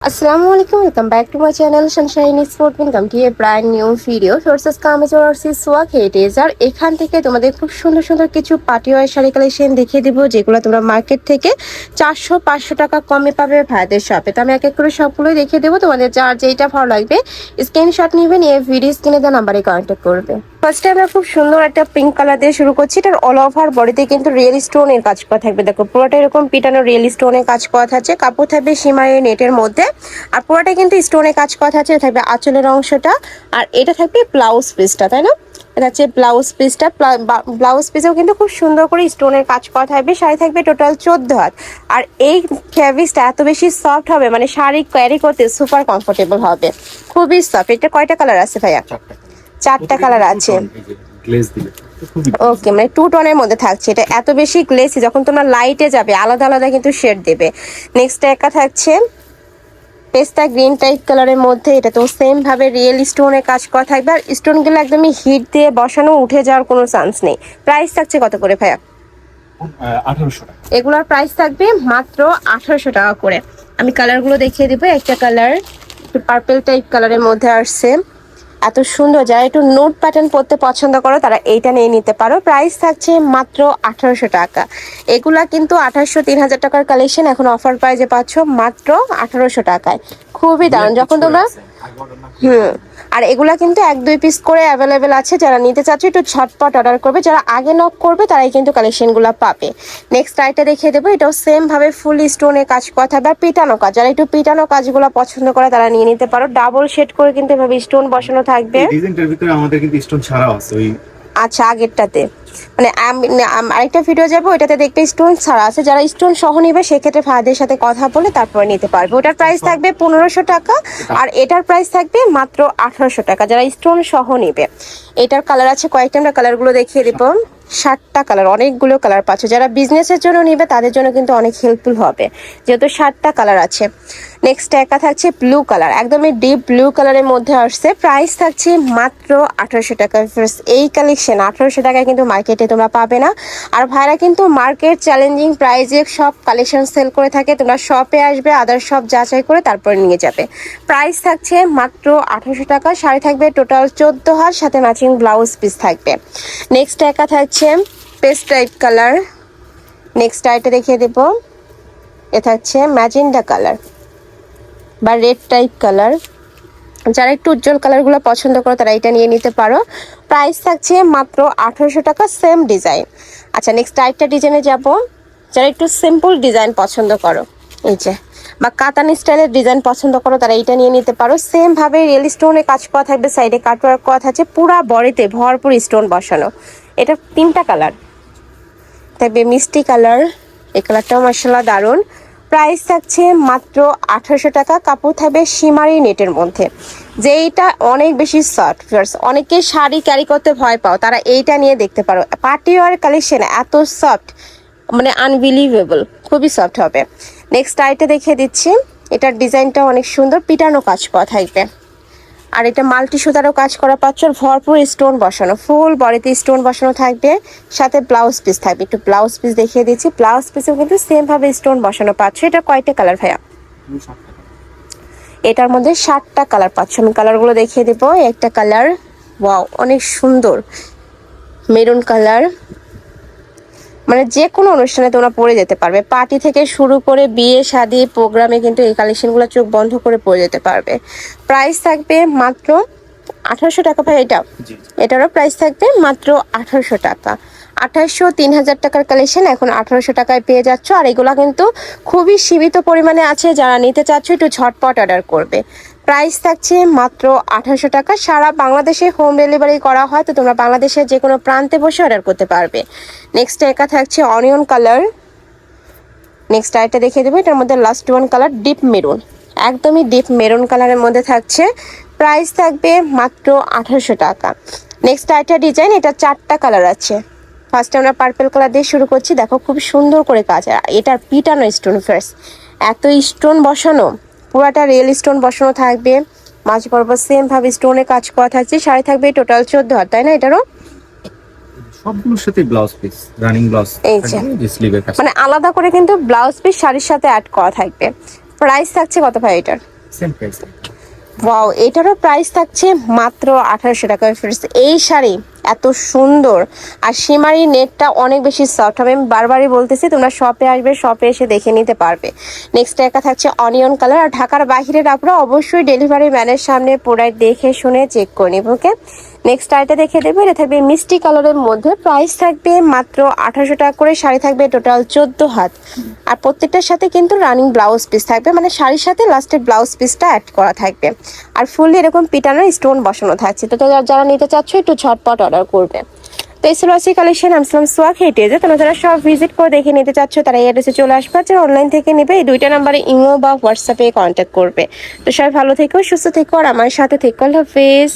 Assalamu alaikum, welcome back to my channel Sunshine Sport. Welcome to a brand new video. Sources কামিজ overseas সোয়াক হেটেজ আর এখান থেকে তোমাদের খুব সুন্দর সুন্দর কিছু পার্টি ওয়্যার শাড়ি কালেকশন দেখিয়ে দিব, যেগুলো তোমরা মার্কেট থেকে 400-500 টাকা কমে পাবে ভাইদের শপে। তো আমি এক এক করে সবগুলোই দেখিয়ে দেবো, তোমাদের যার যেটা ভালো লাগবে স্ক্রিনশট নেবেন, এই ভিডিও স্ক্রিনে দেওয়া নাম্বারে কন্ট্যাক্ট করবে। ফার্স্টে আমরা খুব সুন্দর একটা পিঙ্ক কালার দিয়ে শুরু করছি। এটার অল ওভার বডিতে কিন্তু রিয়েল স্টোনের কাজ করা থাকবে। দেখো পুরোটা এরকম পিটানো রিয়েল স্টোনের কাজ করা থাকছে, কাপড় থাকবে সীমায় নেটের মধ্যে, আর পুরোটা কিন্তু স্টোনে কাজ করা থাকছে। থাকবে আঁচলের অংশটা, আর এটা থাকবে ব্লাউজ পিসটা, তাই না? এটা হচ্ছে ব্লাউজ পিসটা। ব্লাউজ পিসেও কিন্তু খুব সুন্দর করে স্টোনের কাজ করা থাকবে। শাড়ি থাকবে টোটাল 14 হাত, আর এই ফ্যাব্রিক্সটা এত বেশি সফট হবে, মানে শাড়ি ক্যারি করতে সুপার কমফোর্টেবল হবে, খুবই সফট। এটা কয়টা কালার আছে ভাইয়া? চারটা কালার আছে। ওকে, মানে 2 টোনের মধ্যে থাকছে। এটা এত বেশি গ্লেসি, যখন তোমরা লাইটে যাবে আলাদা আলাদা কিন্তু শেড দেবে। নেক্সট একটা থাকছে পেস্তা গ্রিন টাইপ কালারের মধ্যে, এটা তো সেম ভাবে রিয়েল স্টোনের কাজ করা থাকবে, আর স্টোনগুলো একদমই হিট দিয়ে বসানো, উঠে যাওয়ার কোনো চান্স নেই। প্রাইস থাকছে কত করে ভাইয়া? 1800 টাকা। এগুলোর প্রাইস থাকবে মাত্র 1800 টাকা করে। আমি কালারগুলো দেখিয়ে দিব। একটা কালার একটু পার্পল টাইপ কালারের মধ্যে আসছে, এত সুন্দর। যারা একটু নোট প্যাটার্ন পরতে পছন্দ করো তারা এইটা নিয়ে নিতে পারো। প্রাইস থাকছে মাত্র 1800 টাকা। এগুলা কিন্তু 2800-3000 টাকার কালেকশন, এখন অফার প্রাইসে পাচ্ছ মাত্র 1800 টাকায়। খুবই দারুণ। যখন তোমরা আর এগুলা কিন্তু 1-2 পিস করে অ্যাভেলেবেল আছে। যারা নিতে চাচ্ছ একটু ঝটপট অর্ডার করবে, যারা আগে নক করবে তারাই কিন্তু কালেকশনগুলো পাবে। নেক্সট আইটা দেখিয়ে দেবো। এটাও সেম ভাবে ফুল স্টোনে কাজ করা থাকবে, আর পিটানো কাজ। যারা একটু পিটানো কাজগুলো পছন্দ করে তারা নিয়ে নিতে পারো। ডাবল শেড করে কিন্তু এভাবে স্টোন বসানো থাকবে। ডিজাইনটার ভিতরে আমাদের কিন্তু স্টোন ছাড়াও আছে ওই। আচ্ছা, আগেরটাতে মানে আরেকটা ভিডিও যাবো, ওইটাতে দেখবে স্টোন ছাড়া আছে। যারা স্টোন সহ নিবে সেক্ষেত্রে ভাইদের সাথে কথা বলে তারপরে নিতে পারবে। ওটার প্রাইস থাকবে 1500 টাকা, আর এটার প্রাইস থাকবে মাত্র 1800 টাকা যারা স্টোন সহ নিবে। এটার কালার আছে কয়েকটা, আমরা কালারগুলো দেখিয়ে দেবো। 7টা কালার, অনেকগুলো কালার পাচ্ছ। যারা বিজনেসের জন্য নিবে তাদের জন্য কিন্তু অনেক হেল্পফুল হবে, যেহেতু 7টা কালার আছে। নেক্সট একা থাকছে ব্লু কালার, একদমই ডিপ ব্লু কালারের মধ্যে আসছে। প্রাইস থাকছে মাত্র 1800 টাকা। এই কালেকশন 1800 টাকায় কিন্তু মার্কেটে তোমরা পাবে না। আর ভাইরা কিন্তু মার্কেট চ্যালেঞ্জিং প্রাইসে সব কালেকশন সেল করে থাকে। তোমরা শপে আসবে, আদার শপ যাচাই করে তারপরে নিয়ে যাবে। প্রাইস থাকছে মাত্র 1800 টাকা। শাড়ি থাকবে টোটাল 14 হাত, সাথে ম্যাচিং ব্লাউজ পিস থাকবে। নেক্সট একা থাকছে পেস্ট টাইপ কালার। নেক্সট আইটা দেখিয়ে দেব। এ থাকছে ম্যাজেন্ডা কালার বা রেড টাইপ কালার। যারা একটু উজ্জ্বল কালারগুলো পছন্দ করো তারা এটা নিয়ে নিতে পারো। প্রাইস থাকছে মাত্র 1800 টাকা, সেম ডিজাইন। আচ্ছা, নেক্সট আরেকটা ডিজাইনে যাব। যারা একটু সিম্পল ডিজাইন পছন্দ করো, এই যে বা কাতানি স্টাইলের ডিজাইন পছন্দ করো তারা এটা নিয়ে নিতে পারো। সেম ভাবে রিয়েল স্টোনে কাজ করা থাকবে, সাইডে কাটওয়ার্ক করা থাকছে, পুরা বডিতে ভরপুর স্টোন বসানো। এটা 3টা কালার থাকবে, মিষ্টি কালার। এই কালারটাও মাশাআল্লাহ দারুণ। প্রাইস থাকছে মাত্র 1800 টাকা। কাপড় থাকবে শিমারি নেটের মধ্যে, যেইটা অনেক বেশি সফট। অনেকে শাড়ি ক্যারি করতে ভয় পাও, তারা এইটা নিয়ে দেখতে পারো। পার্টি ওয়ার কালেকশন এত সফট, মানে আনবিলিভেবল, খুবই সফট হবে। নেক্সট আইটা দেখিয়ে দিচ্ছি। এটার ডিজাইনটা অনেক সুন্দর, পিটানো কাজ করা থাকবে, আর এটা মাল্টি সুতারও কাজ করা পাচ্ছ। ভরপুর স্টোন বসানো, ফুল বডিতে স্টোন বসানো থাকবে, সাথে ব্লাউজ পিস থাকবে। একটু ব্লাউজ পিস দেখিয়ে দিচ্ছি। ব্লাউজ পিসেও কিন্তু সেম ভাবে স্টোন বসানো পাচ্ছ। এটা কয়টা কালার ভাইয়া? এটার মধ্যে 7টা কালার পাচ্ছ। আমি কালারগুলো দেখিয়ে দেবো। একটা কালার, ওয়াও অনেক সুন্দর মেরুন কালার, মানে যে কোনো অনুষ্ঠানে তোমরা পরে যেতে পারবে। পার্টি থেকে শুরু করে বিয়ে শাদী প্রোগ্রামে কিন্তু এই কালেকশনগুলো চোখ বন্ধ করে পরে যেতে পারবে। প্রাইস থাকবে মাত্র 1800 টাকা ভাই। এটারও প্রাইস থাকবে মাত্র 1800 টাকা। 2800-3000 টাকার কালেকশন এখন 1800 টাকায় পেয়ে যাচ্ছ। আর এগুলা কিন্তু খুবই সীমিত পরিমাণে আছে, যারা নিতে চাচ্ছ একটু ঝটপট অর্ডার করবে। প্রাইস থাকছে মাত্র 1800 টাকা। সারা বাংলাদেশে হোম ডেলিভারি করা হয়, তো তোমরা বাংলাদেশের যে কোনো প্রান্তে বসে অর্ডার করতে পারবে। নেক্সট একা থাকছে অনিয়ন কালার। নেক্সট আইটা দেখিয়ে দেবো। এটার মধ্যে last one colour deep maroon, একদমই ডিপ মেরুন কালারের মধ্যে থাকছে। প্রাইস থাকবে মাত্র 1800 টাকা। নেক্সট আইটা ডিজাইন, এটা 4টা কালার আছে। ফার্স্টে আমরা পার্পল কালার দিয়ে শুরু করছি। দেখো খুব সুন্দর করে কাজ, আর এটার পিটানো স্টোন। ফার্স্ট এত স্টোন বসানো, পুরাটা রিয়েল স্টোন বসানো থাকবে। মাঝ বরাবর সেম ভাবে স্টোনে কাজ করা থাকছে। শাড়ি থাকবে টোটাল 14 হাত, তাই না? এটারও সবগুলোর সাথে ব্লাউজ পিস, রানিং ব্লাউজ, এই যে স্লিভের কাজ, মানে আলাদা করে কিন্তু ব্লাউজ পিস শাড়ির সাথে অ্যাড করা থাকবে। প্রাইস থাকছে কত ভাই এটার? Same price. ওয়াও, এটারও প্রাইস থাকছে মাত্র 1800 টাকা। ফ্রেন্ডস এই শাড়ি এত সুন্দর, আর শিমারি নেটটা অনেক বেশি সফট হবে। আমি বারবারই বলতেছি তোমরা শপে আসবে, শপে এসে দেখে নিতে পারবে। নেক্সট একটা থাকছে অনিয়ন কালার। আর ঢাকার বাইরের আপনারা অবশ্যই ডেলিভারি ম্যানের সামনে প্রোডাক্ট দেখে শুনে চেক করে নিব। ওকে, নেক্সট আইটা দেখে দেবো। এটা থাকবে মিষ্টি কালারের মধ্যে, প্রাইস থাকবে মাত্র 1800 টাকা করে। শাড়ি থাকবে টোটাল 14 হাত, আর প্রত্যেকটার সাথে কিন্তু রানিং ব্লাউজ পিস থাকবে, মানে শাড়ির সাথে লাস্টে ব্লাউজ পিসটা অ্যাড করা থাকবে। আর ফুললি এরকম পিটানোর স্টোন বসানো থাকছে। তো যারা নিতে চাচ্ছ একটু ঝটপট অর্ডার করবে। তো এই সিলভাসি কালেকশন আমসলাম সোয়াক হেটেজে, তোমরা যারা সব ভিজিট করে দেখে নিতে চাচ্ছ তারা এই অ্যাড্রেসে চলে আসবে। যারা অনলাইন থেকে নেবে এই দুইটা নাম্বারে ইমো বা হোয়াটসঅ্যাপে কন্ট্যাক্ট করবে। তো সবাই ভালো থেকো, সুস্থ থেকো, আর আমার সাথে থেকো। আল্লাহ হাফেজ।